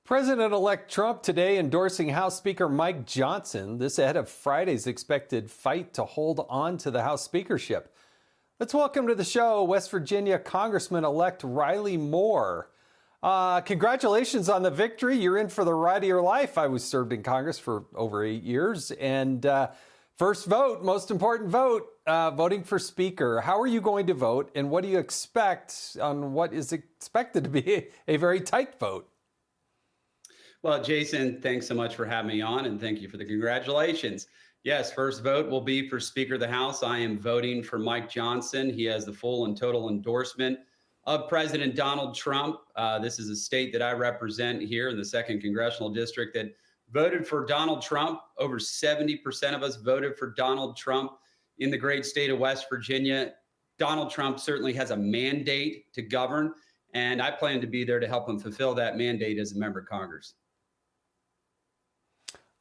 President-elect Trump today endorsing House Speaker Mike Johnson. This ahead of Friday's expected fight to hold on to the House speakership. Let's welcome to the show West Virginia Congressman-elect Riley Moore. Congratulations on the victory. You're in for the ride of your life. I was served in Congress for over 8 years. And first vote, most important vote, voting for Speaker. How are you going to vote? And what do you expect on what is expected to be a very tight vote? Well, Jason, thanks so much for having me on, and thank you for the congratulations. Yes, first vote will be for Speaker of the House. I am voting for Mike Johnson. He has the full and total endorsement of President Donald Trump. This is a state that I represent here in the 2nd Congressional District that voted for Donald Trump. Over 70% of us voted for Donald Trump in the great state of West Virginia. Donald Trump certainly has a mandate to govern, and I plan to be there to help him fulfill that mandate as a member of Congress.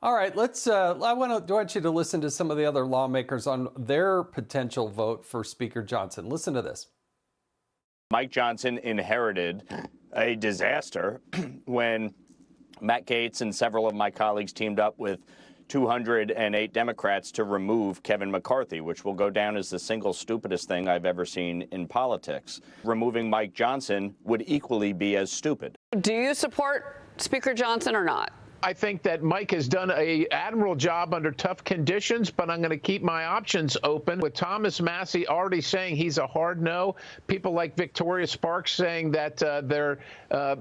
All right, I want you to listen to some of the other lawmakers on their potential vote for Speaker Johnson. Listen to this. Mike Johnson inherited a disaster when Matt Gaetz and several of my colleagues teamed up with 208 Democrats to remove Kevin McCarthy, which will go down as the single stupidest thing I've ever seen in politics. Removing Mike Johnson would equally be as stupid. Do you support Speaker Johnson or not? I think that Mike has done an admirable job under tough conditions, but I'm going to keep my options open. With Thomas Massie already saying he's a hard no, people like Victoria Sparks saying that they're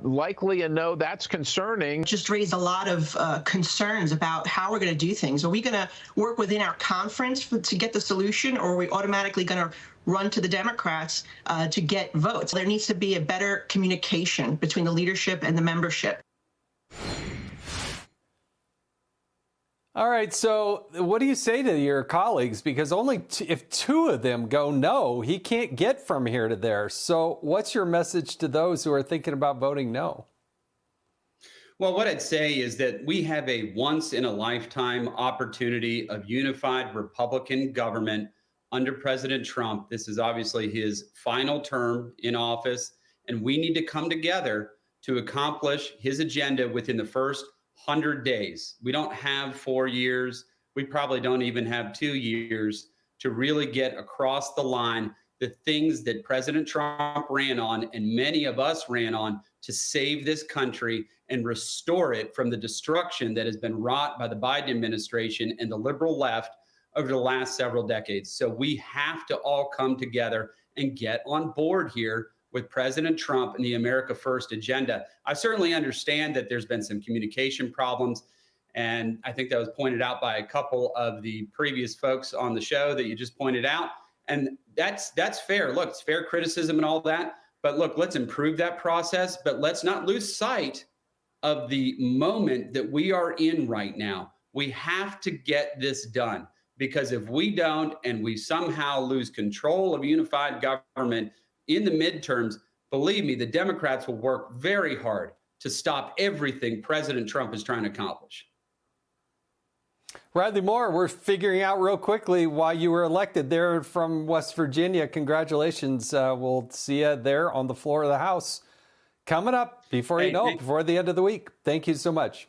likely a no, that's concerning. Just raised a lot of concerns about how we're going to do things. Are we going to work within our conference to get the solution, or are we automatically going to run to the Democrats to get votes? There needs to be a better communication between the leadership and the membership. All right, so what do you say to your colleagues? Because only if 2 of them go no, he can't get from here to there. So what's your message to those who are thinking about voting no? Well, what I'd say is that we have a once-in-a-lifetime opportunity of unified Republican government under President Trump. This is obviously his final term in office, and we need to come together to accomplish his agenda within the first 100 days. We don't have 4 years. We probably don't even have 2 years to really get across the line the things that President Trump ran on and many of us ran on to save this country and restore it from the destruction that has been wrought by the Biden administration and the liberal left over the last several decades. So we have to all come together and get on board here with President Trump and the America First agenda. I certainly understand that there's been some communication problems, and I think that was pointed out by a couple of the previous folks on the show that you just pointed out. And that's fair. Look, it's fair criticism and all that. But look, let's improve that process, but let's not lose sight of the moment that we are in right now. We have to get this done, because if we don't and we somehow lose control of unified government in the midterms, believe me, the Democrats will work very hard to stop everything President Trump is trying to accomplish. Riley Moore, we're figuring out real quickly why you were elected there from West Virginia. Congratulations. We'll see you there on the floor of the House coming up before you know it, before the end of the week. Thank you so much.